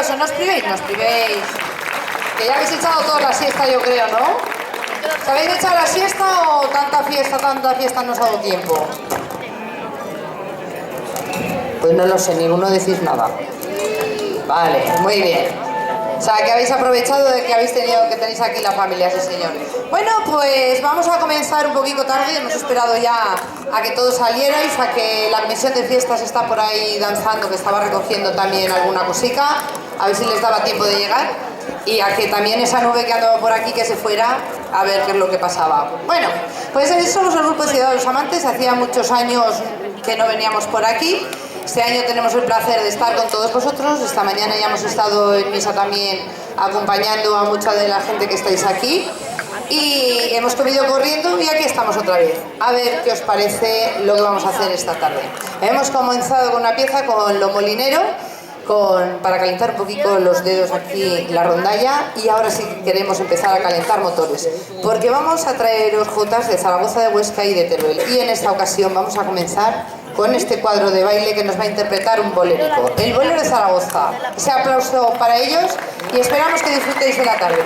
aplauso, no os privéis, no os privéis. Que ya habéis echado toda la siesta, yo creo, ¿no? ¿Os habéis echado la siesta o tanta fiesta no os ha dado tiempo? Pues no lo sé, ninguno decís nada. Vale, muy bien. O sea, que habéis aprovechado de que tenéis aquí la familia, sí señor. Bueno, pues vamos a comenzar un poquito tarde. Hemos esperado ya a que todos salierais, a que la comisión de fiestas está por ahí danzando, que estaba recogiendo también alguna cosica, a ver si les daba tiempo de llegar. Y a que también esa nube que andaba por aquí que se fuera a ver qué es lo que pasaba. Bueno, pues somos el Grupo de Ciudad de los Amantes. Hacía muchos años que no veníamos por aquí. Este año tenemos el placer de estar con todos vosotros. Esta mañana ya hemos estado en misa también acompañando a mucha de la gente que estáis aquí. Y hemos comido corriendo y aquí estamos otra vez. A ver qué os parece lo que vamos a hacer esta tarde. Hemos comenzado con una pieza con Lo Molinero, para calentar un poquito los dedos aquí la rondalla, y ahora sí queremos empezar a calentar motores porque vamos a traeros jotas de Zaragoza, de Huesca y de Teruel, y en esta ocasión vamos a comenzar con este cuadro de baile que nos va a interpretar un bolérico, el bolero de Zaragoza. Ese aplauso para ellos y esperamos que disfrutéis de la tarde.